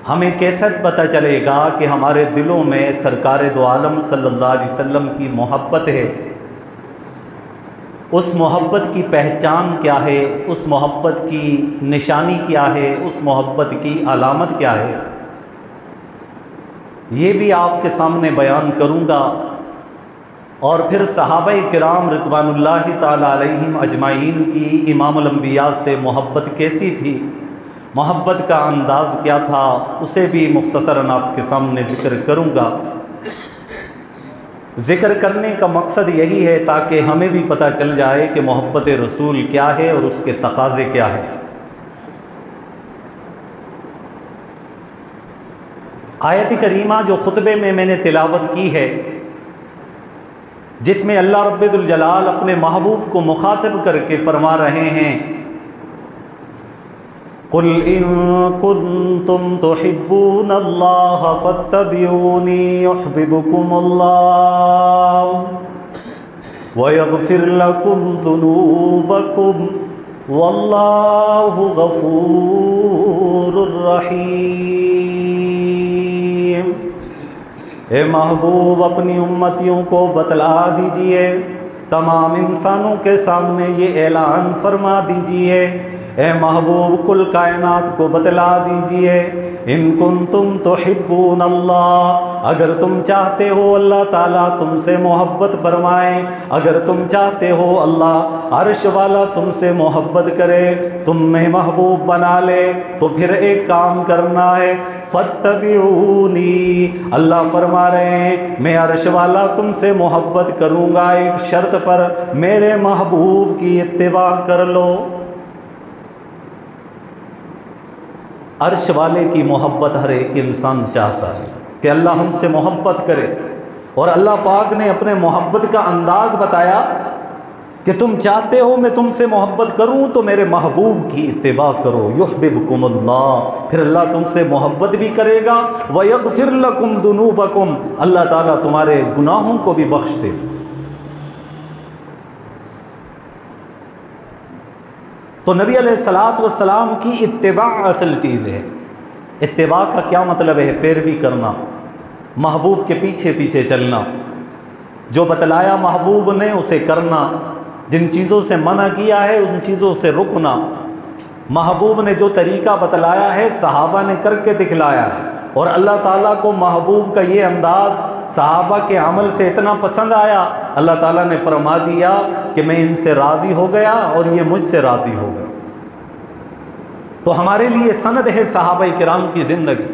ہمیں کیسے پتہ چلے گا کہ ہمارے دلوں میں سرکار دو عالم صلی اللہ علیہ وسلم کی محبت ہے؟ اس محبت کی پہچان کیا ہے؟ اس محبت کی نشانی کیا ہے؟ اس محبت کی علامت کیا ہے؟ یہ بھی آپ کے سامنے بیان کروں گا، اور پھر صحابہ کرام رضوان اللہ تعالی علیہم اجمعین کی امام الانبیاء سے محبت کیسی تھی، محبت کا انداز کیا تھا، اسے بھی مختصراً آپ کے سامنے ذکر کروں گا۔ ذکر کرنے کا مقصد یہی ہے تاکہ ہمیں بھی پتہ چل جائے کہ محبت رسول کیا ہے اور اس کے تقاضے کیا ہے۔ آیت کریمہ جو خطبے میں نے تلاوت کی ہے، جس میں اللہ رب ذوالجلال اپنے محبوب کو مخاطب کر کے فرما رہے ہیں، قُلْ إِن كُنتُمْ تُحِبُّونَ اللَّهَ فَاتَّبِعُونِي يُحْبِبْكُمُ اللَّهُ وَيَغْفِرْ لَكُمْ ذُنُوبَكُمْ وَاللَّهُ غَفُورٌ رَحِيمٌ۔ اے محبوب اپنی امتیوں کو بتلا دیجئے، تمام انسانوں کے سامنے یہ اعلان فرما دیجئے، اے محبوب کل کائنات کو بتلا دیجئے، ان کنتم تحبون اللہ، اگر تم چاہتے ہو اللہ تعالیٰ تم سے محبت فرمائے، اگر تم چاہتے ہو اللہ عرش والا تم سے محبت کرے، تم میں محبوب بنا لے، تو پھر ایک کام کرنا ہے، فاتبعونی، اللہ فرما رہے ہیں میں عرش والا تم سے محبت کروں گا ایک شرط پر، میرے محبوب کی اتباع کر لو۔ عرش والے کی محبت ہر ایک انسان چاہتا ہے کہ اللہ ہم سے محبت کرے، اور اللہ پاک نے اپنے محبت کا انداز بتایا کہ تم چاہتے ہو میں تم سے محبت کروں تو میرے محبوب کی اتباع کرو، یحببکم اللہ، پھر اللہ تم سے محبت بھی کرے گا، ویغفر لکم ذنوبکم، اللہ تعالیٰ تمہارے گناہوں کو بھی بخش دے۔ تو نبی علیہ السلام کی اتباع اصل چیز ہے۔ اتباع کا کیا مطلب ہے؟ پیروی کرنا، محبوب کے پیچھے پیچھے چلنا، جو بتلایا محبوب نے اسے کرنا، جن چیزوں سے منع کیا ہے ان چیزوں سے رکنا۔ محبوب نے جو طریقہ بتلایا ہے صحابہ نے کر کے دکھلایا ہے، اور اللہ تعالیٰ کو محبوب کا یہ انداز صحابہ کے عمل سے اتنا پسند آیا، اللہ تعالیٰ نے فرما دیا کہ میں ان سے راضی ہو گیا اور یہ مجھ سے راضی ہو گیا۔ تو ہمارے لیے سند ہے صحابہ کرام کی زندگی،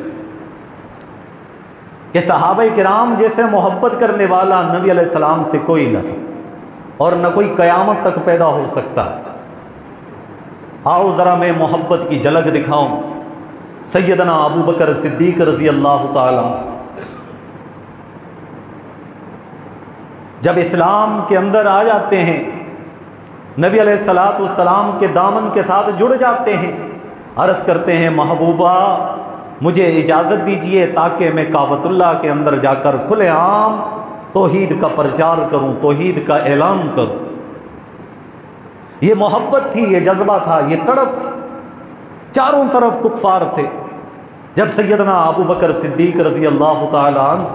کہ صحابہ کرام جیسے محبت کرنے والا نبی علیہ السلام سے کوئی نہ تھا، اور نہ کوئی قیامت تک پیدا ہو سکتا ہے۔ آؤ ذرا میں محبت کی جھلک دکھاؤں۔ سیدنا ابو بکر صدیق رضی اللہ تعالیٰ جب اسلام کے اندر آ جاتے ہیں، نبی علیہ السلام کے دامن کے ساتھ جڑ جاتے ہیں، عرض کرتے ہیں محبوبہ مجھے اجازت دیجئے تاکہ میں کعبۃ اللہ کے اندر جا کر کھلے عام توحید کا پرچار کروں، توحید کا اعلان کروں۔ یہ محبت تھی، یہ جذبہ تھا، یہ تڑپ تھی۔ چاروں طرف کفار تھے۔ جب سیدنا ابو بکر صدیق رضی اللہ تعالیٰ عنہ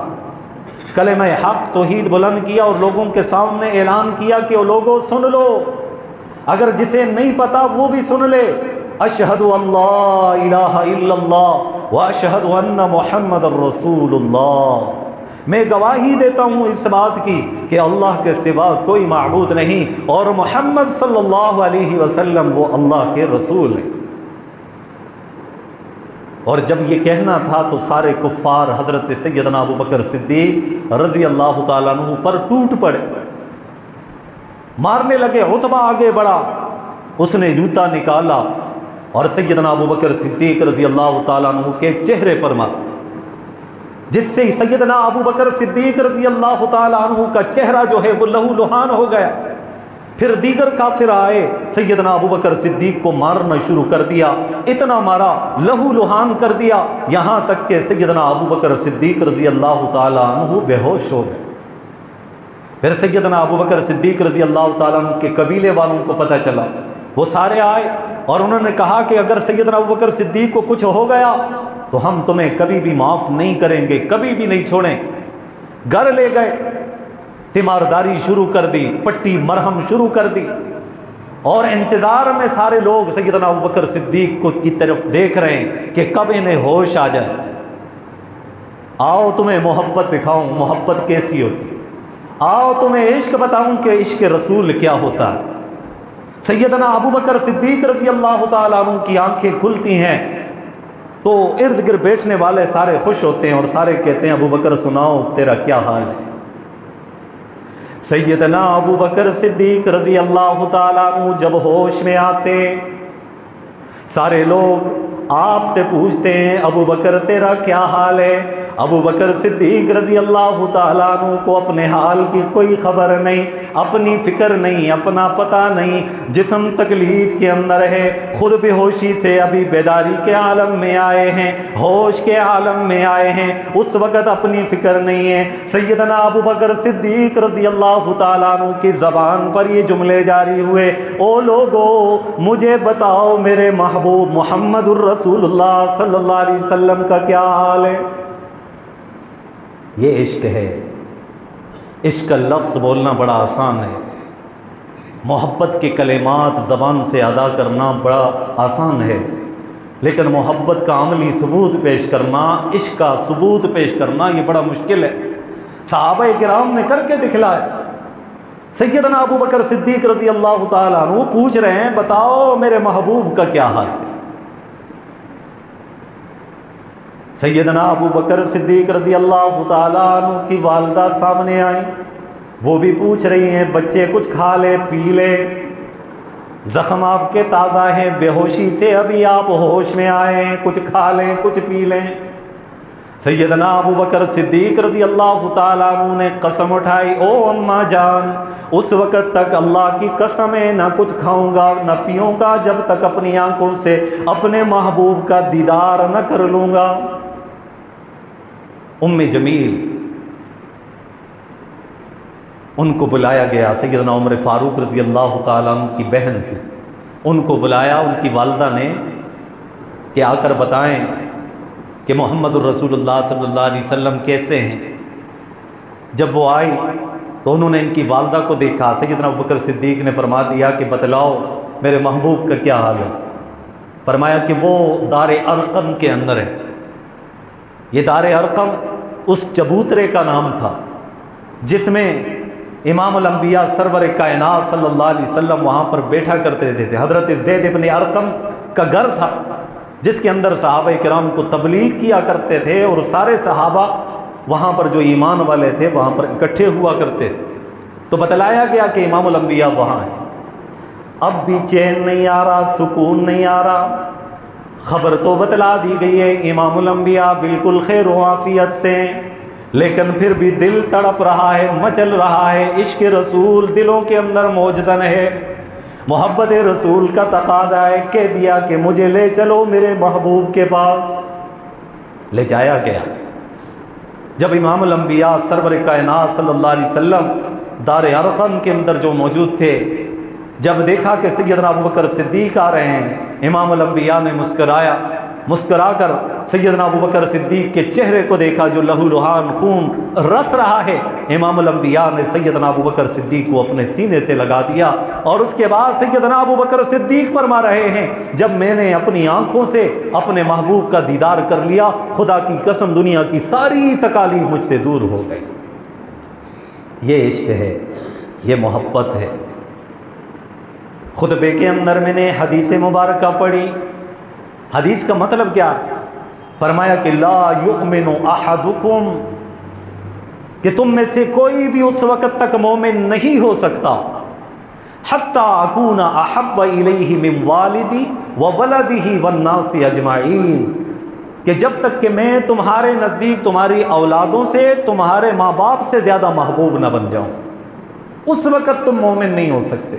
کلمہ حق توحید بلند کیا اور لوگوں کے سامنے اعلان کیا کہ وہ لوگوں سن لو، اگر جسے نہیں پتا وہ بھی سن لے، اشہد اللہ الہ الا اللہ واشہد ان محمد الرسول اللہ، میں گواہی دیتا ہوں اس بات کی کہ اللہ کے سوا کوئی معبود نہیں، اور محمد صلی اللہ علیہ وسلم وہ اللہ کے رسول ہیں۔ اور جب یہ کہنا تھا تو سارے کفار حضرت سیدنا ابو بکر صدیق رضی اللہ تعالیٰ عنہ پر ٹوٹ پڑے، مارنے لگے۔ عتبہ آگے بڑھا، اس نے جوتا نکالا اور سیدنا ابو بکر صدیق رضی اللہ تعالیٰ عنہ کے چہرے پر مارا، جس سے سیدنا ابو بکر صدیق رضی اللہ تعالیٰ عنہ کا چہرہ جو ہے وہ لہو لہان ہو گیا۔ پھر دیگر کافر آئے، سیدنا ابو بکر صدیق کو مارنا شروع کر دیا، اتنا مارا لہو لہان کر دیا، یہاں تک کہ سیدنا ابو بکر صدیق رضی اللہ تعالیٰ عنہ بے ہوش ہو گئے۔ پھر سیدنا ابو بکر صدیق رضی اللہ تعالیٰ عنہ کے قبیلے والوں کو پتہ چلا، وہ سارے آئے اور انہوں نے کہا کہ اگر سیدنا ابو بکر صدیق کو کچھ ہو گیا تو ہم تمہیں کبھی بھی معاف نہیں کریں گے، کبھی بھی نہیں چھوڑیں۔ گھر لے گئے، تیمارداری شروع کر دی، پٹی مرہم شروع کر دی، اور انتظار میں سارے لوگ سیدنا ابوبکر صدیق کو کی طرف دیکھ رہے ہیں کہ کب انہیں ہوش آ جائے۔ آؤ تمہیں محبت دکھاؤں، محبت کیسی ہوتی ہے، آؤ تمہیں عشق بتاؤں کہ عشق رسول کیا ہوتا ہے۔ سیدنا ابوبکر صدیق رضی اللہ تعالیٰ عنہ کی آنکھیں کھلتی ہیں تو ارد گرد بیٹھنے والے سارے خوش ہوتے ہیں اور سارے کہتے ہیں ابوبکر سناؤ تیرا کیا حال ہے۔ سیدنا ابوبکر صدیق رضی اللہ تعالیٰ عنہ جب ہوش میں آتے، سارے لوگ آپ سے پوچھتے ہیں ابوبکر تیرا کیا حال ہے۔ ابوبکر صدیق رضی اللہ تعالیٰ عنہ کو اپنے حال کی کوئی خبر نہیں، اپنی فکر نہیں، اپنا پتہ نہیں، جسم تکلیف کے اندر ہے، خود بے ہوشی سے ابھی بیداری کے عالم میں آئے ہیں، ہوش کے عالم میں آئے ہیں، اس وقت اپنی فکر نہیں ہے۔ سیدنا ابوبکر صدیق رضی اللہ تعالیٰ عنہ کی زبان پر یہ جملے جاری ہوئے، او لوگو مجھے بتاؤ میرے محبوب محمد الرسول اللہ صلی اللہ علیہ وسلم کا کیا حال ہے۔ یہ عشق ہے۔ عشق کا لفظ بولنا بڑا آسان ہے، محبت کے کلمات زبان سے ادا کرنا بڑا آسان ہے، لیکن محبت کا عملی ثبوت پیش کرنا، عشق کا ثبوت پیش کرنا یہ بڑا مشکل ہے۔ صحابہ کرام نے کر کے دکھلایا۔ سیدنا ابوبکر صدیق رضی اللہ تعالیٰ عنہ وہ پوچھ رہے ہیں بتاؤ میرے محبوب کا کیا حال ہے۔ سیدنا ابوبکر صدیق رضی اللہ تعالیٰ عنہ کی والدہ سامنے آئیں، وہ بھی پوچھ رہی ہیں بچے کچھ کھا لے پی لے، زخم آپ کے تازہ ہیں، بے ہوشی سے ابھی آپ ہوش میں آئے ہیں، کچھ کھا لیں کچھ پی لیں۔ سیدنا ابوبکر صدیق رضی اللہ تعالیٰ عنہ نے قسم اٹھائی، او اماں جان اس وقت تک اللہ کی قسم ہے نہ کچھ کھاؤں گا نہ پیوں گا جب تک اپنی آنکھوں سے اپنے محبوب کا دیدار نہ کر لوں گا۔ ام جمیل ان کو بلایا گیا، سیدنا عمر فاروق رضی اللہ تعالیٰ عنہ کی بہن تھی، ان کو بلایا ان کی والدہ نے کہ آ کر بتائیں کہ محمد الرسول اللہ صلی اللہ علیہ وسلم کیسے ہیں۔ جب وہ آئی تو انہوں نے ان کی والدہ کو دیکھا، سیدنا ابوبکر صدیق نے فرما دیا کہ بتلاؤ میرے محبوب کا کیا حال ہے۔ فرمایا کہ وہ دار ارقم کے اندر ہے۔ یہ دار ارقم اس چبوترے کا نام تھا جس میں امام الانبیاء سرور کائنات صلی اللہ علیہ وسلم وہاں پر بیٹھا کرتے تھے۔ حضرت زید ابن ارقم کا گھر تھا جس کے اندر صحابہ کرام کو تبلیغ کیا کرتے تھے، اور سارے صحابہ وہاں پر جو ایمان والے تھے وہاں پر اکٹھے ہوا کرتے تھے۔ تو بتلایا گیا کہ امام الانبیاء وہاں ہیں۔ اب بھی چین نہیں آ رہا، سکون نہیں آ رہا۔ خبر تو بتلا دی گئی ہے امام الانبیاء بالکل خیر و عافیت سے، لیکن پھر بھی دل تڑپ رہا ہے، مچل رہا ہے۔ عشق رسول دلوں کے اندر موجزن ہے، محبت رسول کا تقاضا ہے۔ کہہ دیا کہ مجھے لے چلو میرے محبوب کے پاس۔ لے جایا گیا۔ جب امام الانبیاء سرور کائنات صلی اللہ علیہ وسلم دار ارقم کے اندر جو موجود تھے، جب دیکھا کہ سیدنا ابوبکر صدیق آ رہے ہیں، امام الانبیاء نے مسکرا کر سیدنا ابوبکر صدیق کے چہرے کو دیکھا جو لہو لہان خون رس رہا ہے۔ امام الانبیاء نے سیدنا ابوبکر صدیق کو اپنے سینے سے لگا دیا، اور اس کے بعد سیدنا ابوبکر صدیق فرما رہے ہیں جب میں نے اپنی آنکھوں سے اپنے محبوب کا دیدار کر لیا، خدا کی قسم دنیا کی ساری تکالیف مجھ سے دور ہو گئی۔ یہ عشق ہے، یہ محبت ہے۔ خطبے کے اندر میں نے حدیث مبارکہ پڑھی۔ حدیث کا مطلب کیا ہے؟ فرمایا کہ لا یؤمن احدکم، کہ تم میں سے کوئی بھی اس وقت تک مومن نہیں ہو سکتا حتی اکون احب الیہ من والدی وولدہ والناس اجمعین، کہ جب تک کہ میں تمہارے نزدیک تمہاری اولادوں سے، تمہارے ماں باپ سے زیادہ محبوب نہ بن جاؤں، اس وقت تم مومن نہیں ہو سکتے۔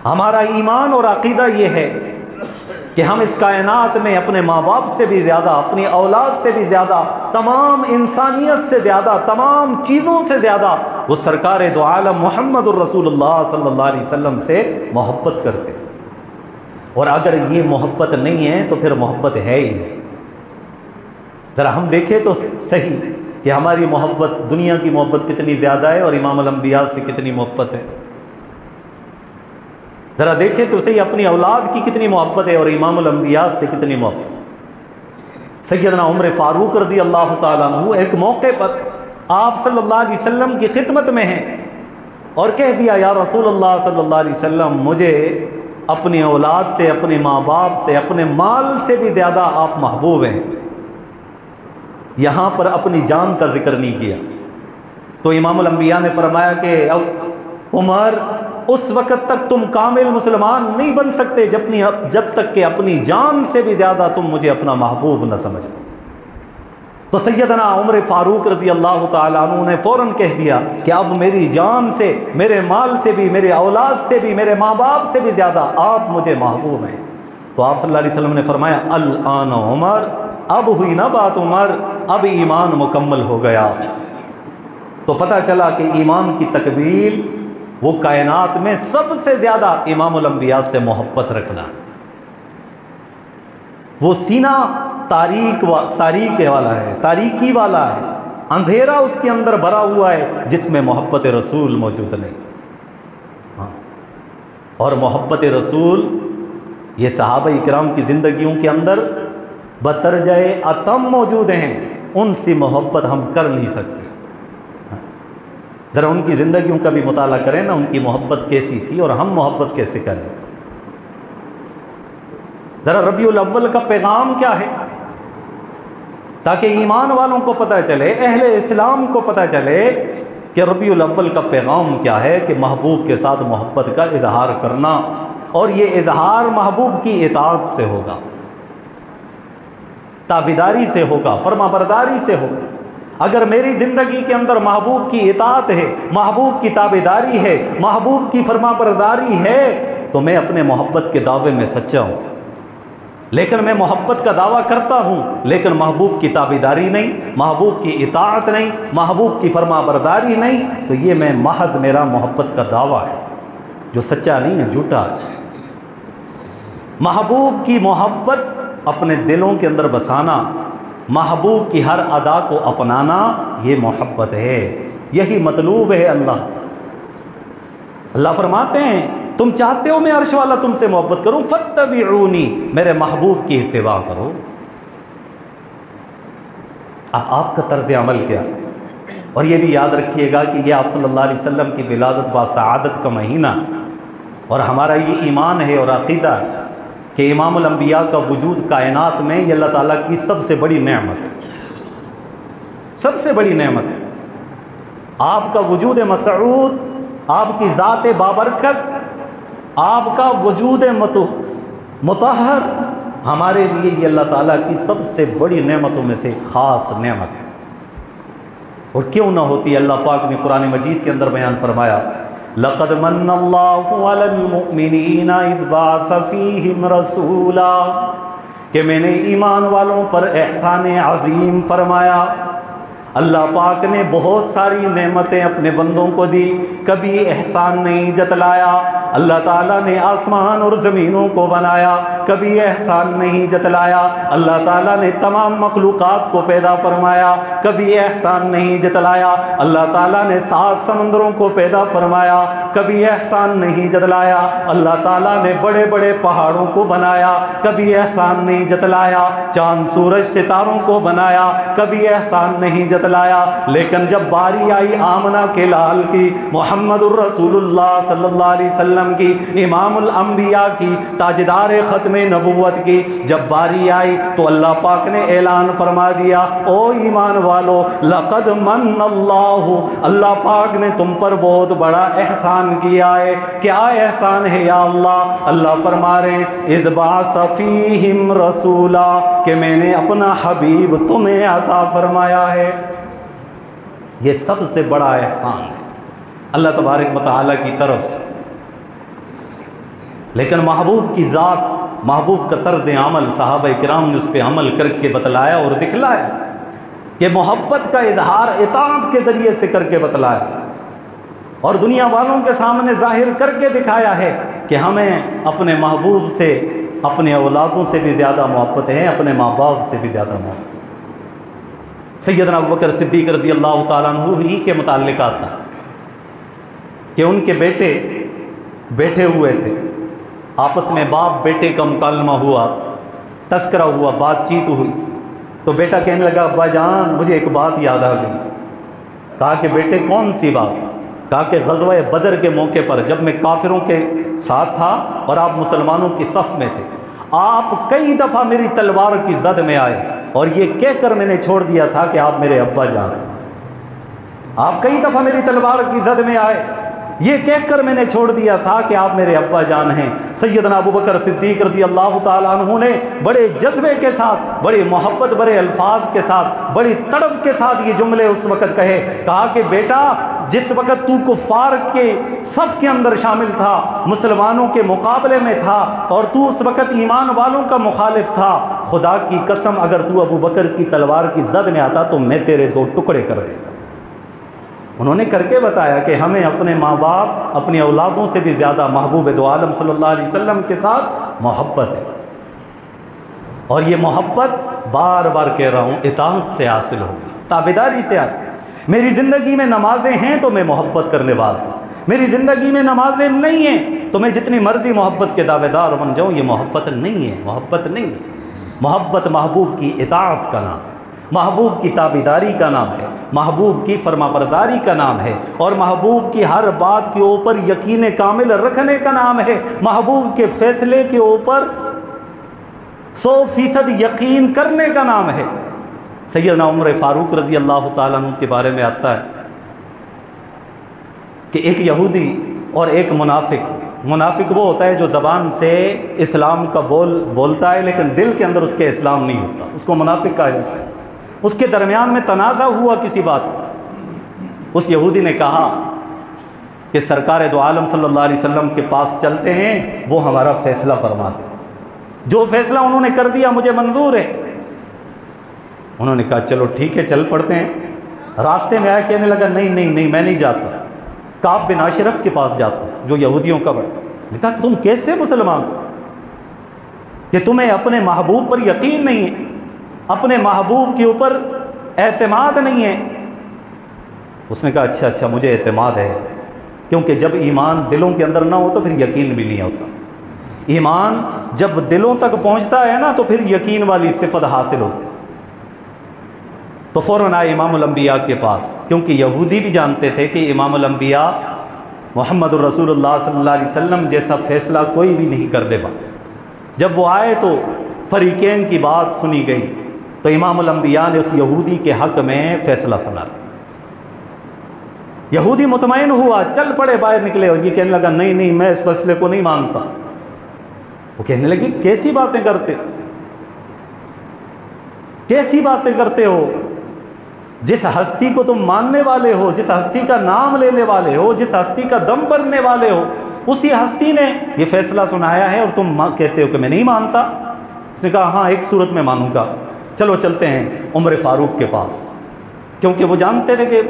ہمارا ایمان اور عقیدہ یہ ہے کہ ہم اس کائنات میں اپنے ماں باپ سے بھی زیادہ، اپنی اولاد سے بھی زیادہ، تمام انسانیت سے زیادہ، تمام چیزوں سے زیادہ وہ سرکار دو عالم محمد الرسول اللہ صلی اللہ علیہ وسلم سے محبت کرتے۔ اور اگر یہ محبت نہیں ہے تو پھر محبت ہے ہی نہیں۔ ذرا ہم دیکھیں تو صحیح کہ ہماری محبت دنیا کی محبت کتنی زیادہ ہے اور امام الانبیاء سے کتنی محبت ہے. ذرا دیکھیں تو صحیح اپنی اولاد کی کتنی محبت ہے اور امام الانبیاء سے کتنی محبت. سیدنا عمر فاروق رضی اللہ تعالیٰ عنہ ایک موقع پر آپ صلی اللہ علیہ وسلم کی خدمت میں ہیں اور کہہ دیا یا رسول اللہ صلی اللہ علیہ وسلم مجھے اپنی اولاد سے، اپنے ماں باپ سے، اپنے مال سے بھی زیادہ آپ محبوب ہیں. یہاں پر اپنی جان کا ذکر نہیں کیا. تو امام الانبیاء نے فرمایا کہ عمر اس وقت تک تم کامل مسلمان نہیں بن سکتے جب تک کہ اپنی جان سے بھی زیادہ تم مجھے اپنا محبوب نہ سمجھو. تو سیدنا عمر فاروق رضی اللہ تعالیٰ عنہ نے فوراً کہہ دیا کہ اب میری جان سے، میرے مال سے بھی، میرے اولاد سے بھی، میرے ماں باپ سے بھی زیادہ آپ مجھے محبوب ہیں. تو آپ صلی اللہ علیہ وسلم نے فرمایا الآن عمر، اب ہوئی نا بات عمر، اب ایمان مکمل ہو گیا. تو پتہ چلا کہ ایمان کی تکمیل وہ کائنات میں سب سے زیادہ امام الانبیاء سے محبت رکھنا. وہ سینہ تاریکی والا ہے، اندھیرا اس کے اندر بھرا ہوا ہے جس میں محبت رسول موجود نہیں. اور محبت رسول یہ صحابہ اکرام کی زندگیوں کے اندر بترجۂ اتم موجود ہیں. ان سے محبت ہم کر نہیں سکتے. ذرا ان کی زندگیوں کا بھی مطالعہ کریں نا، ان کی محبت کیسی تھی اور ہم محبت کیسے کریں. ذرا ربیع الاول کا پیغام کیا ہے تاکہ ایمان والوں کو پتہ چلے، اہل اسلام کو پتہ چلے کہ ربیع الاول کا پیغام کیا ہے کہ محبوب کے ساتھ محبت کا اظہار کرنا. اور یہ اظہار محبوب کی اطاعت سے ہوگا، تابعداری سے ہوگا، فرما برداری سے ہوگا. اگر میری زندگی کے اندر محبوب کی اطاعت ہے، محبوب کی تابعداری ہے، محبوب کی فرما برداری ہے تو میں اپنے محبت کے دعوے میں سچا ہوں. لیکن میں محبت کا دعویٰ کرتا ہوں لیکن محبوب کی تابعداری نہیں، محبوب کی اطاعت نہیں، محبوب کی فرما برداری نہیں، تو یہ میں محض میرا محبت کا دعویٰ ہے جو سچا نہیں ہے، جھوٹا ہے. محبوب کی محبت اپنے دلوں کے اندر بسانا، محبوب کی ہر ادا کو اپنانا، یہ محبت ہے. یہی مطلوب ہے. اللہ فرماتے ہیں تم چاہتے ہو میں عرش والا تم سے محبت کروں، فاتبعونی، میرے محبوب کی اتباع کرو. اب آپ کا طرز عمل کیا ہے؟ اور یہ بھی یاد رکھیے گا کہ یہ آپ صلی اللہ علیہ وسلم کی ولادت با سعادت کا مہینہ، اور ہمارا یہ ایمان ہے اور عقیدہ ہے کہ امام الانبیاء کا وجود کائنات میں یہ اللہ تعالیٰ کی سب سے بڑی نعمت ہے، سب سے بڑی نعمت ہے. آپ کا وجود مسعود، آپ کی ذات بابرکت، آپ کا وجود مطہر ہمارے لیے یہ اللہ تعالیٰ کی سب سے بڑی نعمتوں میں سے خاص نعمت ہے. اور کیوں نہ ہوتی؟ اللہ پاک نے قرآن مجید کے اندر بیان فرمایا لَقَدْ مَنَّ اللَّهُ عَلَى الْمُؤْمِنِينَ إِذْ بَعَثَ فِيهِمْ رَسُولًا، کہ میں نے ایمان والوں پر احسان عظیم فرمایا. اللہ پاک نے بہت ساری نعمتیں اپنے بندوں کو دی، کبھی احسان نہیں جتلایا. اللہ تعالیٰ نے آسمان اور زمینوں کو بنایا، کبھی احسان نہیں جتلایا. اللہ تعالیٰ نے تمام مخلوقات کو پیدا فرمایا، کبھی احسان نہیں جتلایا. اللہ تعالیٰ نے 7 سمندروں کو پیدا فرمایا، کبھی احسان نہیں جتلایا. اللہ تعالیٰ نے بڑے بڑے پہاڑوں کو بنایا، کبھی احسان نہیں جتلایا. چاند سورج ستاروں کو بنایا، کبھی احسان نہیں جتلایا. لیکن جب باری آئی آمنہ کے لال کی، محمد الرسول اللہ صلی اللہ علیہ وسلم کی، امام الانبیاء کی، تاجدار ختم نبوت کی، جب باری آئی تو اللہ پاک نے اعلان فرما دیا او ایمان والو لقد من اللہ پاک نے تم پر بہت بڑا احسان کیا ہے. کیا احسان ہے یا اللہ؟ اللہ فرما رہے ہیں اذ بعث فیہم رسولا، کہ میں نے اپنا حبیب تمہیں عطا فرمایا ہے. یہ سب سے بڑا احسان ہے اللہ تبارک و تعالیٰ کی طرف سے. لیکن محبوب کی ذات، محبوب کا طرز عمل صحابہ کرام نے اس پہ عمل کر کے بتلایا اور دکھلایا کہ محبت کا اظہار اطاعت کے ذریعے سے کر کے بتلایا اور دنیا والوں کے سامنے ظاہر کر کے دکھایا ہے کہ ہمیں اپنے محبوب سے، اپنے اولادوں سے بھی زیادہ محبت ہے، اپنے ماں باپ سے بھی زیادہ محبت. سیدنا ابوبکر صدیق رضی اللہ تعالیٰ عنہ ہی کے متعلق آتا کہ ان کے بیٹے بیٹھے ہوئے تھے، آپس میں باپ بیٹے کا مکالمہ ہوا، تذکرہ ہوا، بات چیت ہوئی، تو بیٹا کہنے لگا ابا جان مجھے ایک بات یاد آ گئی۔ کہا کہ بیٹے کون سی بات؟ کہا کہ غزوہ بدر کے موقع پر جب میں کافروں کے ساتھ تھا اور آپ مسلمانوں کی صف میں تھے، آپ کئی دفعہ میری تلوار کی زد میں آئے اور یہ کہہ کر میں نے چھوڑ دیا تھا کہ آپ میرے ابا جان ہیں۔ آپ کئی دفعہ میری تلوار کی زد میں آئے، یہ کہہ کر میں نے چھوڑ دیا تھا کہ آپ میرے ابا جان ہیں۔ سیدنا ابوبکر صدیق رضی اللہ تعالیٰ عنہ نے بڑے جذبے کے ساتھ، بڑی محبت بڑے الفاظ کے ساتھ، بڑی تڑپ کے ساتھ یہ جملے اس وقت کہے۔ کہا کہ بیٹا جس وقت تو کفار کے صف کے اندر شامل تھا، مسلمانوں کے مقابلے میں تھا اور تو اس وقت ایمان والوں کا مخالف تھا، خدا کی قسم اگر تو ابوبکر کی تلوار کی زد میں آتا تو میں تیرے دو ٹکڑے کر دیتا۔ انہوں نے کر کے بتایا کہ ہمیں اپنے ماں باپ، اپنی اولادوں سے بھی زیادہ محبوب دو عالم صلی اللہ علیہ وسلم کے ساتھ محبت ہے، اور یہ محبت بار بار کہہ رہا ہوں اطاعت سے حاصل ہوگی، تابعداری سے حاصل۔ میری زندگی میں نمازیں ہیں تو میں محبت کرنے والا ہوں، میری زندگی میں نمازیں نہیں ہیں تو میں جتنی مرضی محبت کے دعوے دار بن جاؤں، یہ محبت نہیں ہے، محبت نہیں ہے۔ محبت محبوب کی اطاعت کا نام ہے، محبوب کی تابعداری کا نام ہے، محبوب کی فرما برداری کا نام ہے، اور محبوب کی ہر بات کے اوپر یقین کامل رکھنے کا نام ہے، محبوب کے فیصلے کے اوپر 100% یقین کرنے کا نام ہے۔ سیدنا عمر فاروق رضی اللہ تعالیٰ عنہ کے بارے میں آتا ہے کہ ایک یہودی اور ایک منافق وہ ہوتا ہے جو زبان سے اسلام کا بولتا ہے لیکن دل کے اندر اس کے اسلام نہیں ہوتا، اس کو منافق کہا جاتا ہے۔ اس کے درمیان میں تنازع ہوا کسی بات، اس یہودی نے کہا کہ سرکار دو عالم صلی اللہ علیہ وسلم کے پاس چلتے ہیں، وہ ہمارا فیصلہ فرما دیں، جو فیصلہ انہوں نے کر دیا مجھے منظور ہے۔ انہوں نے کہا چلو ٹھیک ہے چل پڑتے ہیں۔ راستے میں آیا کہنے لگا نہیں میں نہیں جاتا، کعب بن اشرف کے پاس جاتا ہوں جو یہودیوں کا بڑا۔ نے کہا تم کیسے مسلمان کہ تمہیں اپنے محبوب پر یقین نہیں ہے، اپنے محبوب کے اوپر اعتماد نہیں ہے؟ اس نے کہا اچھا مجھے اعتماد ہے، کیونکہ جب ایمان دلوں کے اندر نہ ہو تو پھر یقین بھی نہیں ہوتا۔ ایمان جب دلوں تک پہنچتا ہے نا تو پھر یقین والی صفت حاصل ہوتی ہے۔ تو فوراً آئے امام الانبیاء کے پاس، کیونکہ یہودی بھی جانتے تھے کہ امام الانبیاء محمد الرسول اللہ صلی اللہ علیہ وسلم جیسا فیصلہ کوئی بھی نہیں کر دے گا۔ جب وہ آئے تو فریقین کی بات سنی گئی، تو امام الانبیاء نے اس یہودی کے حق میں فیصلہ سنا دیا۔ یہودی مطمئن ہوا، چل پڑے، باہر نکلے، اور یہ کہنے لگا نہیں میں اس فیصلے کو نہیں مانتا۔ وہ کہنے لگی کیسی باتیں کرتے ہو؟ جس ہستی کو تم ماننے والے ہو، جس ہستی کا نام لینے والے ہو، جس ہستی کا دم بھرنے والے ہو، اسی ہستی نے یہ فیصلہ سنایا ہے اور تم کہتے ہو کہ میں نہیں مانتا۔ اس نے کہا ہاں ایک صورت میں مانوں گا، چلو چلتے ہیں عمر فاروق کے پاس، کیونکہ وہ جانتے تھے کہ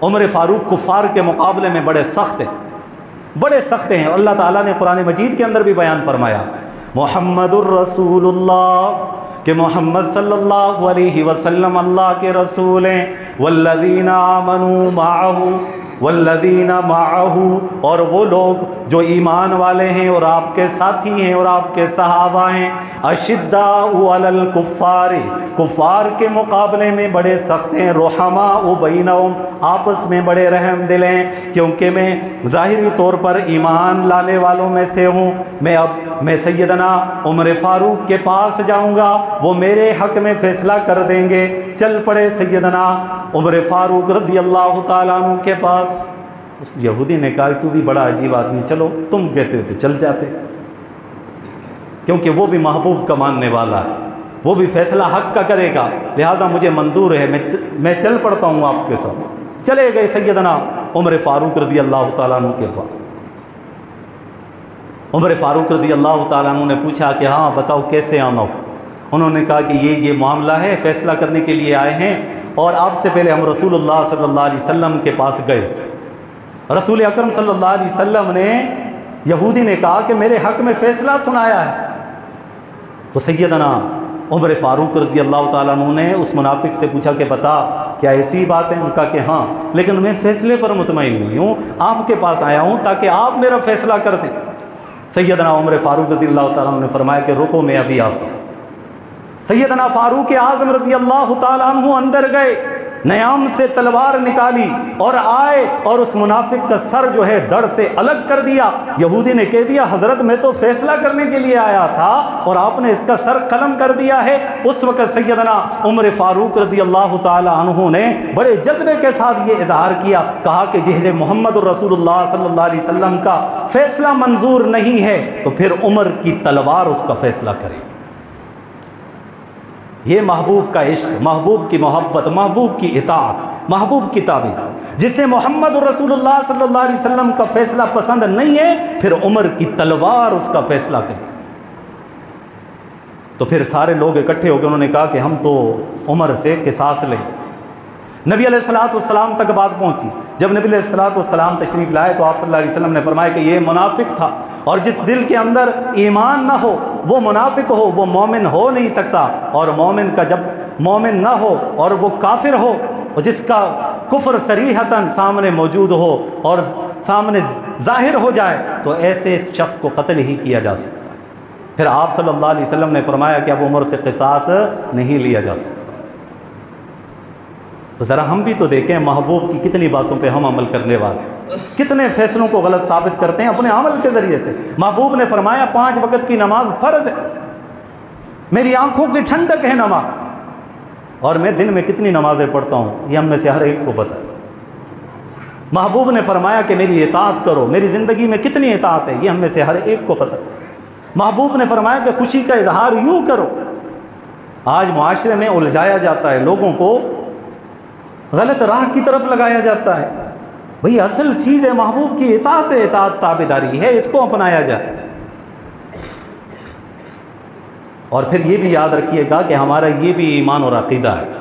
عمر فاروق کفار کے مقابلے میں بڑے سخت ہیں، اور اللہ تعالیٰ نے قرآن مجید کے اندر بھی بیان فرمایا محمد الرسول اللہ، کہ محمد صلی اللہ علیہ وسلم اللہ کے رسول ہیں، والذین آمنوا معہ، اور وہ لوگ جو ایمان والے ہیں اور آپ کے ساتھی ہیں اور آپ کے صحابہ ہیں، اشداء علی الکفار، کفار کے مقابلے میں بڑے سخت ہیں، رحماء بینہم، آپس میں بڑے رحم دل ہیں۔ کیونکہ میں ظاہری طور پر ایمان لانے والوں میں سے ہوں، میں سیدنا عمر فاروق کے پاس جاؤں گا، وہ میرے حق میں فیصلہ کر دیں گے۔ چل پڑے سیدنا عمر فاروق رضی اللہ تعالیٰ عنہ کے پاس۔ اس یہودی نے کہا تو بھی بڑا عجیب آدمی، چلو تم کہتے ہو تو چل جاتے، کیونکہ وہ بھی محبوب کا ماننے والا ہے، وہ بھی فیصلہ حق کا کرے گا، لہذا مجھے منظور ہے، میں چل پڑتا ہوں آپ کے ساتھ۔ چلے گئے سیدنا عمر فاروق رضی اللہ تعالیٰ عنہ کے پاس۔ عمر فاروق رضی اللہ تعالیٰ عنہ نے پوچھا کہ ہاں بتاؤ کیسے آنا ہو؟ انہوں نے کہا کہ یہ معاملہ ہے، فیصلہ کرنے کے لیے آئے ہیں، اور آپ سے پہلے ہم رسول اللہ صلی اللہ علیہ وسلم کے پاس گئے۔ رسول اکرم صلی اللہ علیہ وسلم نے، یہودی نے کہا کہ میرے حق میں فیصلہ سنایا ہے۔ تو سیدنا عمر فاروق رضی اللہ تعالیٰ عنہ نے اس منافق سے پوچھا کہ بتا کیا ایسی بات ہے؟ ان کا کہ ہاں، لیکن میں فیصلے پر مطمئن نہیں ہوں، آپ کے پاس آیا ہوں تاکہ آپ میرا فیصلہ کر دیں۔ سیدنا عمر فاروق رضی اللہ تعالیٰ عنہ نے فرمایا کہ رکو میں ابھی آتا ہوں۔ سیدنا فاروق اعظم رضی اللہ تعالیٰ عنہ اندر گئے، نیام سے تلوار نکالی اور آئے اور اس منافق کا سر جو ہے دڑ سے الگ کر دیا۔ یہودی نے کہہ دیا حضرت میں تو فیصلہ کرنے کے لیے آیا تھا اور آپ نے اس کا سر قلم کر دیا ہے۔ اس وقت سیدنا عمر فاروق رضی اللہ تعالی عنہ نے بڑے جذبے کے ساتھ یہ اظہار کیا، کہا کہ جہر محمد الرسول اللہ صلی اللہ علیہ وسلم کا فیصلہ منظور نہیں ہے تو پھر عمر کی تلوار اس کا فیصلہ کرے۔ یہ محبوب کا عشق، محبوب کی محبت، محبوب کی اطاعت، محبوب کی تابعداری۔ جسے محمد الرسول اللہ صلی اللہ علیہ وسلم کا فیصلہ پسند نہیں ہے پھر عمر کی تلوار اس کا فیصلہ کرے۔ تو پھر سارے لوگ اکٹھے ہو کے انہوں نے کہا کہ ہم تو عمر سے قصاص لیں۔ نبی علیہ السلام تک بات پہنچی۔ جب نبی علیہ السلام تشریف لائے تو آپ صلی اللہ علیہ وسلم نے فرمایا کہ یہ منافق تھا، اور جس دل کے اندر ایمان نہ ہو وہ منافق ہو، وہ مومن ہو نہیں سکتا، اور مومن کا جب مومن نہ ہو اور وہ کافر ہو، اور جس کا کفر صریحتاً سامنے موجود ہو اور سامنے ظاہر ہو جائے تو ایسے شخص کو قتل ہی کیا جا سکتا ہے۔ پھر آپ صلی اللہ علیہ وسلم نے فرمایا کہ اب عمر سے قصاص نہیں لیا جا سکتا۔ تو ذرا ہم بھی تو دیکھیں محبوب کی کتنی باتوں پہ ہم عمل کرنے والے ہیں، کتنے فیصلوں کو غلط ثابت کرتے ہیں اپنے عمل کے ذریعے سے۔ محبوب نے فرمایا 5 وقت کی نماز فرض ہے، میری آنکھوں کی ٹھنڈک ہے نماز، اور میں دن میں کتنی نمازیں پڑھتا ہوں یہ ہم میں سے ہر ایک کو پتہ ہے۔ محبوب نے فرمایا کہ میری اطاعت کرو، میری زندگی میں کتنی اطاعت ہے یہ ہم میں سے ہر ایک کو پتہ ہے۔ محبوب نے فرمایا کہ خوشی کا اظہار یوں کرو۔ آج معاشرے میں الجھایا جاتا ہے، لوگوں کو غلط راہ کی طرف لگایا جاتا ہے۔ بھئی اصل چیز ہے محبوب کی اطاعت ہے، اطاعت تابعداری ہے، اس کو اپنایا جائے۔ اور پھر یہ بھی یاد رکھیے گا کہ ہمارا یہ بھی ایمان اور عقیدہ ہے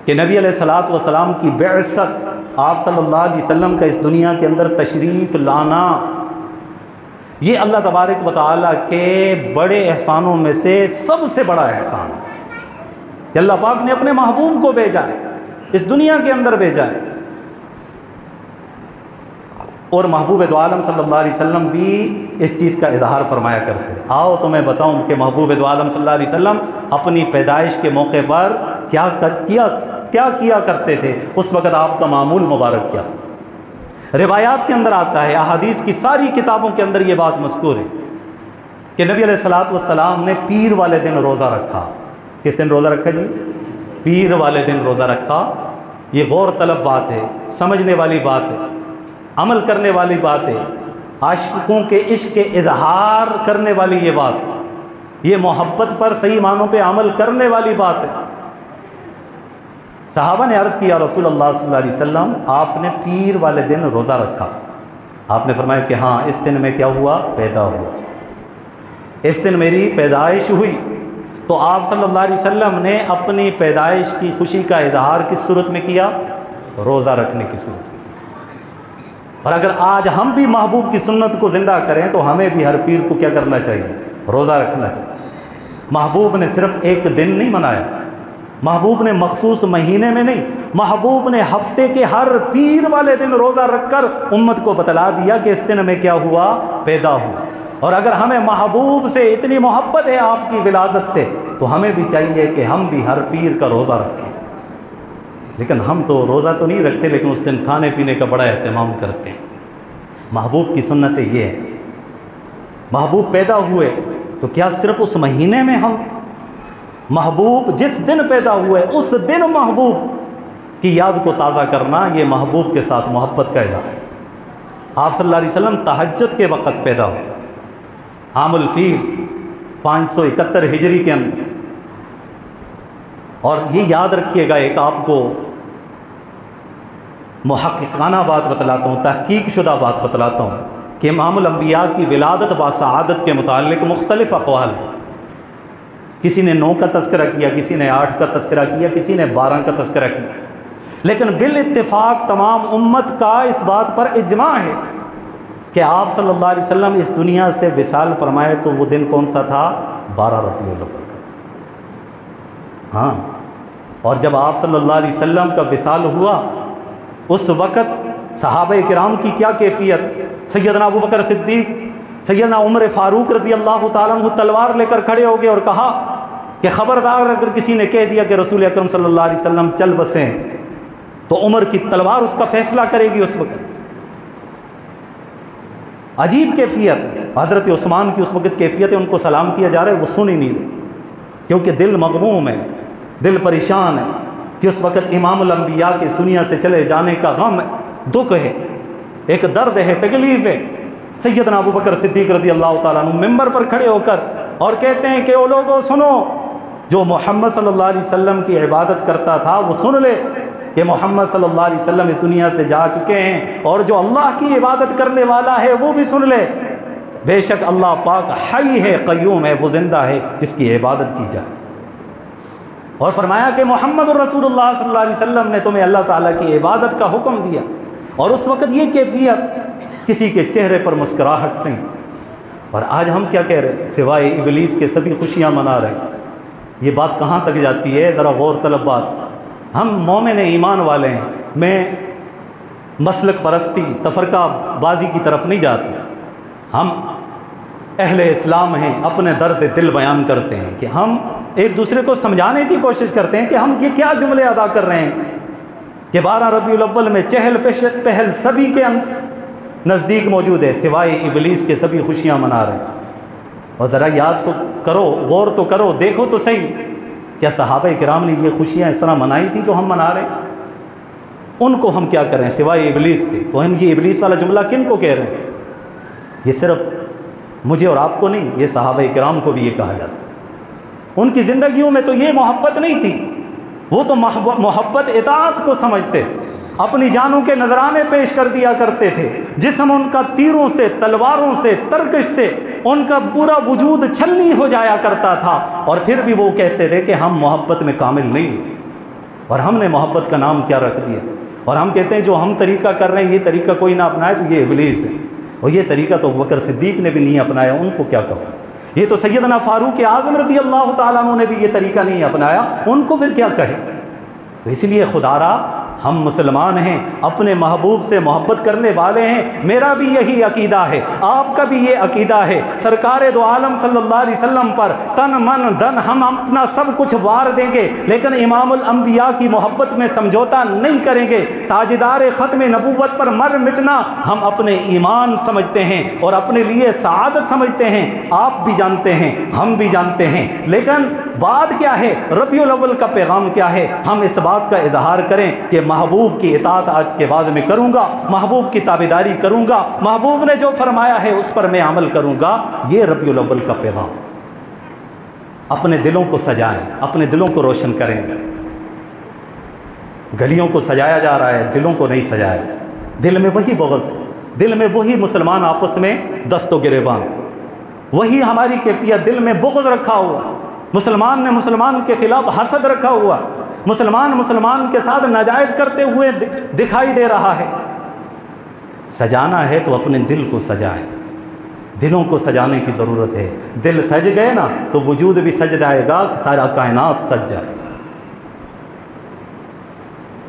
کہ نبی علیہ الصلوۃ والسلام کی بعثت، آپ صلی اللہ علیہ وسلم کا اس دنیا کے اندر تشریف لانا، یہ اللہ تبارک و تعالیٰ کے بڑے احسانوں میں سے سب سے بڑا احسان ہے کہ اللہ پاک نے اپنے محبوب کو بھیجا ہے، اس دنیا کے اندر بھیجا ہے۔ اور محبوب دو عالم صلی اللہ علیہ وسلم بھی اس چیز کا اظہار فرمایا کرتے تھے۔ آؤ تو میں بتاؤں کہ محبوب دو عالم صلی اللہ علیہ وسلم اپنی پیدائش کے موقع پر کیا کیا کرتے تھے، اس وقت آپ کا معمول مبارک کیا تھا۔ روایات کے اندر آتا ہے، احادیث کی ساری کتابوں کے اندر یہ بات مذکور ہے کہ نبی علیہ الصلوۃ والسلام نے پیر والے دن روزہ رکھا۔ کس دن روزہ رکھا جی؟ پیر والے دن روزہ رکھا۔ یہ غور طلب بات ہے، سمجھنے والی بات ہے، عمل کرنے والی بات ہے، عاشقوں کے عشق کے اظہار کرنے والی یہ بات، یہ محبت پر صحیح معنوں پہ عمل کرنے والی بات ہے۔ صحابہ نے عرض کیا رسول اللہ صلی اللہ علیہ وسلم آپ نے پیر والے دن روزہ رکھا؟ آپ نے فرمایا کہ ہاں، اس دن میں کیا ہوا؟ پیدا ہوا، اس دن میری پیدائش ہوئی۔ تو آپ صلی اللہ علیہ وسلم نے اپنی پیدائش کی خوشی کا اظہار کس صورت میں کیا؟ روزہ رکھنے کی صورت میں۔ اور اگر آج ہم بھی محبوب کی سنت کو زندہ کریں تو ہمیں بھی ہر پیر کو کیا کرنا چاہیے؟ روزہ رکھنا چاہیے۔ محبوب نے صرف ایک دن نہیں منایا، محبوب نے مخصوص مہینے میں نہیں، محبوب نے ہفتے کے ہر پیر والے دن روزہ رکھ کر امت کو بتلا دیا کہ اس دن میں کیا ہوا؟ پیدا ہوا۔ اور اگر ہمیں محبوب سے اتنی محبت ہے آپ کی ولادت سے تو ہمیں بھی چاہیے کہ ہم بھی ہر پیر کا روزہ رکھیں۔ لیکن ہم تو روزہ تو نہیں رکھتے، لیکن اس دن کھانے پینے کا بڑا اہتمام کرتے ہیں۔ محبوب کی سنت یہ ہے، محبوب پیدا ہوئے تو کیا صرف اس مہینے میں ہم محبوب جس دن پیدا ہوئے اس دن محبوب کی یاد کو تازہ کرنا، یہ محبوب کے ساتھ محبت کا اظہار ہے۔ آپ صلی اللہ علیہ وسلم تہجد کے وقت پیدا ہوئے، عام الفیل 571 ہجری کے اندر۔ اور یہ یاد رکھیے گا، ایک آپ کو محققانہ بات بتلاتا ہوں، تحقیق شدہ بات بتلاتا ہوں کہ امام الانبیاء کی ولادت باسعادت کے متعلق مختلف اقوال ہیں۔ کسی نے 9 کا تذکرہ کیا، کسی نے 8 کا تذکرہ کیا، کسی نے 12 کا تذکرہ کیا، لیکن بالاتفاق تمام امت کا اس بات پر اجماع ہے کہ آپ صلی اللہ علیہ وسلم اس دنیا سے وصال فرمائے تو وہ دن کون سا تھا؟ 12 ربیع الاول کا تھا۔ ہاں، اور جب آپ صلی اللہ علیہ وسلم کا وصال ہوا اس وقت صحابہ کرام کی کیا کیفیت، سیدنا ابوبکر صدیق، سیدنا عمر فاروق رضی اللہ تعالیٰ عنہ تلوار لے کر کھڑے ہو گئے اور کہا کہ خبردار اگر کسی نے کہہ دیا کہ رسول اکرم صلی اللہ علیہ وسلم چل بسیں تو عمر کی تلوار اس کا فیصلہ کرے گی۔ اس وقت عجیب کیفیت، حضرت عثمان کی اس وقت کیفیت ہے، ان کو سلام کیا جا رہا ہے، وہ سن ہی نہیں رہے، کیونکہ دل مغموم ہے، دل پریشان ہے کہ اس وقت امام الانبیاء کے اس دنیا سے چلے جانے کا غم ہے، دکھ ہے، ایک درد ہے، تکلیف ہے۔ سیدنا ابوبکر صدیق رضی اللہ تعالیٰ عنہ ممبر پر کھڑے ہو کر اور کہتے ہیں کہ او لوگوں سنو، جو محمد صلی اللہ علیہ وسلم کی عبادت کرتا تھا وہ سن لے کہ محمد صلی اللہ علیہ وسلم اس دنیا سے جا چکے ہیں، اور جو اللہ کی عبادت کرنے والا ہے وہ بھی سن لے، بے شک اللہ پاک حی ہے، قیوم ہے، وہ زندہ ہے جس کی عبادت کی جائے۔ اور فرمایا کہ محمد الرسول اللہ صلی اللہ علیہ وسلم نے تمہیں اللہ تعالیٰ کی عبادت کا حکم دیا، اور اس وقت یہ کیفیت، کسی کے چہرے پر مسکراہٹ نہیں۔ اور آج ہم کیا کہہ رہے ہیں؟ سوائے ابلیس کے سبھی خوشیاں منا رہے ہیں۔ یہ بات کہاں تک جاتی ہے؟ ذرا غور طلب بات۔ ہم مومن ایمان والے ہیں، میں مسلک پرستی، تفرقہ بازی کی طرف نہیں جاتے، ہم اہل اسلام ہیں، اپنے درد دل بیان کرتے ہیں کہ ہم ایک دوسرے کو سمجھانے کی کوشش کرتے ہیں کہ ہم یہ کیا جملے ادا کر رہے ہیں کہ 12 ربیع الاول میں چہل پہل سبھی کے نزدیک موجود ہے، سوائے ابلیس کے سبھی خوشیاں منا رہے ہیں۔ اور ذرا یاد تو کرو، غور تو کرو، دیکھو تو صحیح، کیا صحابہ کرام نے یہ خوشیاں اس طرح منائی تھی جو ہم منا رہے ہیں؟ ان کو ہم کیا کریں سوائے ابلیس کے؟ تو ہم یہ ابلیس والا جملہ کن کو کہہ رہے ہیں؟ یہ صرف مجھے اور آپ کو نہیں، یہ صحابہ کرام کو بھی یہ کہا جاتا ہے۔ ان کی زندگیوں میں تو یہ محبت نہیں تھی، وہ تو محبت اطاعت کو سمجھتے، اپنی جانوں کے نذرانے پیش کر دیا کرتے تھے، جسم ان کا تیروں سے، تلواروں سے، ترکش سے ان کا پورا وجود چھلنی ہو جایا کرتا تھا، اور پھر بھی وہ کہتے تھے کہ ہم محبت میں کامل نہیں ہیں۔ اور ہم نے محبت کا نام کیا رکھ دیا، اور ہم کہتے ہیں جو ہم طریقہ کر رہے ہیں یہ طریقہ کوئی نہ اپنائے تو یہ ابلیس ہے، اور یہ طریقہ تو ابوبکر صدیق نے بھی نہیں اپنایا، ان کو کیا کہو؟ یہ تو سیدنا فاروق اعظم رضی اللہ تعالیٰ عنہ نے بھی یہ طریقہ نہیں اپنایا، ان کو پھر کیا کہے؟ تو اس لیے خدا را ہم مسلمان ہیں، اپنے محبوب سے محبت کرنے والے ہیں، میرا بھی یہی عقیدہ ہے، آپ کا بھی یہ عقیدہ ہے، سرکار دو عالم صلی اللہ علیہ وسلم پر تن من دھن ہم اپنا سب کچھ وار دیں گے، لیکن امام الانبیاء کی محبت میں سمجھوتا نہیں کریں گے۔ تاجدار ختم نبوت پر مر مٹنا ہم اپنے ایمان سمجھتے ہیں اور اپنے لیے سعادت سمجھتے ہیں، آپ بھی جانتے ہیں، ہم بھی جانتے ہیں، لیکن بات کیا ہے؟ ربیع الاول کا پیغام کیا ہے؟ ہم اس بات کا اظہار کریں کہ محبوب کی اطاعت آج کے بعد میں کروں گا، محبوب کی تابعداری کروں گا، محبوب نے جو فرمایا ہے اس پر میں عمل کروں گا۔ یہ ربیع الاول کا پیغام۔ اپنے دلوں کو سجائیں، اپنے دلوں کو روشن کریں۔ گلیوں کو سجایا جا رہا ہے، دلوں کو نہیں سجایا جا رہا۔ دل میں وہی بغض ہے، دل میں وہی مسلمان آپس میں دست و گریبان، وہی ہماری کیفیت، دل میں بغض رکھا ہوا، مسلمان نے مسلمان کے خلاف حسد رکھا ہوا، مسلمان کے ساتھ ناجائز کرتے ہوئے دکھائی دے رہا ہے۔ سجانا ہے تو اپنے دل کو سجائیں، دلوں کو سجانے کی ضرورت ہے۔ دل سج گئے نا تو وجود بھی سج جائے گا، سارا کائنات سج جائے گا۔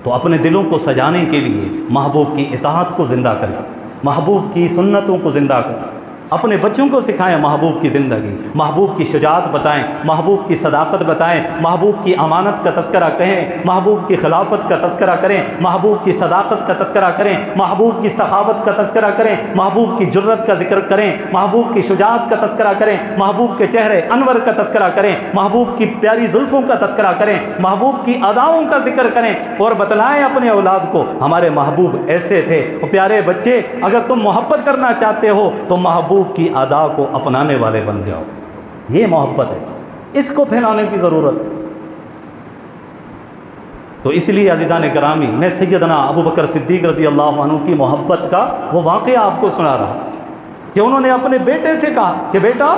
تو اپنے دلوں کو سجانے کے لیے محبوب کی اطاعت کو زندہ کریں، محبوب کی سنتوں کو زندہ کریں، اپنے بچوں کو سکھائیں محبوب کی زندگی، محبوب کی شجاعت بتائیں، محبوب کی صداقت بتائیں، محبوب کی امانت کا تذکرہ کہیں، محبوب کی خلافت کا تذکرہ کریں، محبوب کی صداقت کا تذکرہ کریں، محبوب کی سخاوت کا تذکرہ کریں، محبوب کی جرت کا ذکر کریں، محبوب کی شجاعت کا تذکرہ کریں، محبوب کے چہرے انور کا تذکرہ کریں، محبوب کی پیاری زلفوں کا تذکرہ کریں، محبوب کی اداؤں کا ذکر کریں، اور بتلائیں اپنے اولاد کو ہمارے محبوب ایسے تھے۔ اور پیارے بچے، اگر تم محبت کرنا چاہتے ہو تو محبوب کی ادا کو اپنانے والے بن جاؤ، یہ محبت ہے، اس کو پھیلانے کی ضرورت۔ تو اس لیے عزیزان کرامی، میں سیدنا ابوبکر صدیق رضی اللہ عنہ کی محبت کا وہ واقعہ آپ کو سنا رہا کہ انہوں نے اپنے بیٹے سے کہا کہ بیٹا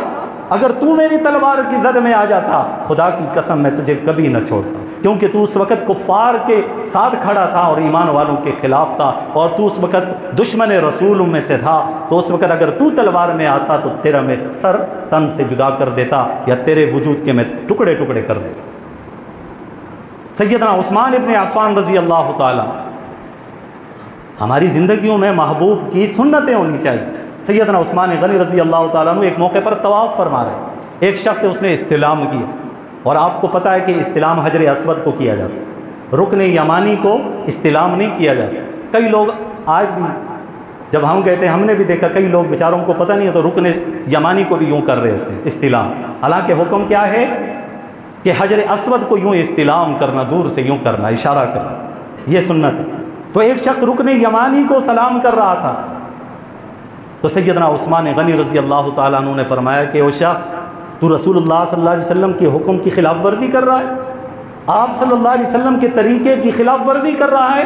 اگر تو میری تلوار کی زد میں آ جاتا خدا کی قسم میں تجھے کبھی نہ چھوڑتا، کیونکہ تو اس وقت کفار کے ساتھ کھڑا تھا اور ایمان والوں کے خلاف تھا، اور تو اس وقت دشمن رسول میں سے تھا، تو اس وقت اگر تو تلوار میں آتا تو تیرا میں سر تن سے جدا کر دیتا یا تیرے وجود کے میں ٹکڑے ٹکڑے کر دیتا۔ سیدنا عثمان ابن عفان رضی اللہ تعالیٰ، ہماری زندگیوں میں محبوب کی سنتیں ہونی چاہیے۔ سیدنا عثمان غنی رضی اللہ تعالیٰ عنہ ایک موقع پر طواف فرما رہے ہیں، ایک شخص اس نے استلام کیا، اور آپ کو پتہ ہے کہ استلام حجر اسود کو کیا جاتا ہے، رکن یمانی کو استلام نہیں کیا جاتا۔ کئی لوگ آج بھی، جب ہم گئے تھے ہم نے بھی دیکھا کئی لوگ بیچاروں کو پتہ نہیں ہے تو رکن یمانی کو بھی یوں کر رہے ہوتے ہیں استلام، حالانکہ حکم کیا ہے کہ حجر اسود کو یوں استلام کرنا، دور سے یوں کرنا، اشارہ کرنا، یہ سنت ہے۔ تو ایک شخص رکن یمانی کو سلام کر رہا تھا، تو سیدنا عثمان غنی رضی اللہ تعالیٰ عنہ نے فرمایا کہ وہ شخص تو رسول اللہ صلی اللہ علیہ وسلم کے حکم کی خلاف ورزی کر رہا ہے، آپ صلی اللہ علیہ وسلم کے طریقے کی خلاف ورزی کر رہا ہے،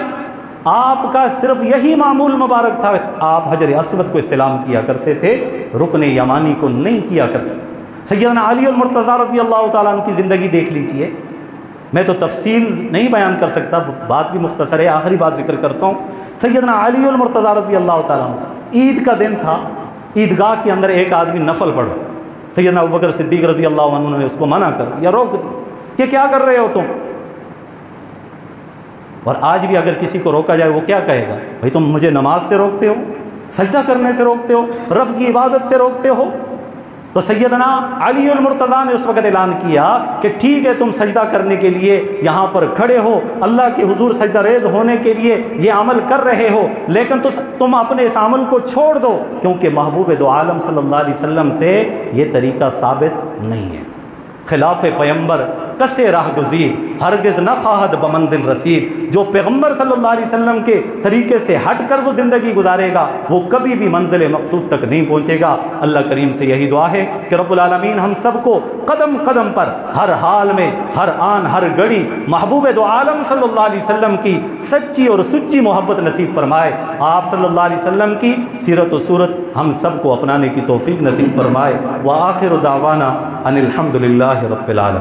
آپ کا صرف یہی معمول مبارک تھا، آپ حجر اسود کو استلام کیا کرتے تھے، رکن یمانی کو نہیں کیا کرتے۔ سیدنا علی المرتضیٰ رضی اللہ تعالیٰ عنہ کی زندگی دیکھ لیجئے، میں تو تفصیل نہیں بیان کر سکتا، بات بھی مختصر ہے، آخری بات ذکر کرتا ہوں۔ سیدنا علی المرتضیٰ رضی اللہ تعالیٰ عنہ، عید کا دن تھا، عیدگاہ کے اندر ایک آدمی نفل پڑھ رہا، سیدنا ابوبکر صدیق رضی اللہ عنہ نے اس کو منع کر دیا، روک دیا کہ کیا کر رہے ہو تم؟ اور آج بھی اگر کسی کو روکا جائے وہ کیا کہے گا؟ بھائی تم مجھے نماز سے روکتے ہو، سجدہ کرنے سے روکتے ہو، رب کی عبادت سے روکتے ہو۔ تو سیدنا علی المرتضیٰ نے اس وقت اعلان کیا کہ ٹھیک ہے، تم سجدہ کرنے کے لیے یہاں پر کھڑے ہو، اللہ کے حضور سجدہ ریز ہونے کے لیے یہ عمل کر رہے ہو، لیکن تم اپنے اس عمل کو چھوڑ دو، کیونکہ محبوب دو عالم صلی اللہ علیہ وسلم سے یہ طریقہ ثابت نہیں ہے۔ خلاف پیمبر کسے راہ گزیر، ہرگز نہ خواہد بمنزل رسید۔ جو پیغمبر صلی اللہ علیہ وسلم کے طریقے سے ہٹ کر وہ زندگی گزارے گا وہ کبھی بھی منزل مقصود تک نہیں پہنچے گا۔ اللہ کریم سے یہی دعا ہے کہ رب العالمین ہم سب کو قدم قدم پر، ہر حال میں، ہر آن ہر گھڑی محبوب دو عالم صلی اللہ علیہ وسلم کی سچی اور سچی محبت نصیب فرمائے، آپ صلی اللہ علیہ وسلم کی سیرت و صورت ہم سب کو اپنانے کی توفیق نصیب فرمائے۔ وآخر دعوانا ان الحمد للہ رب العالمین۔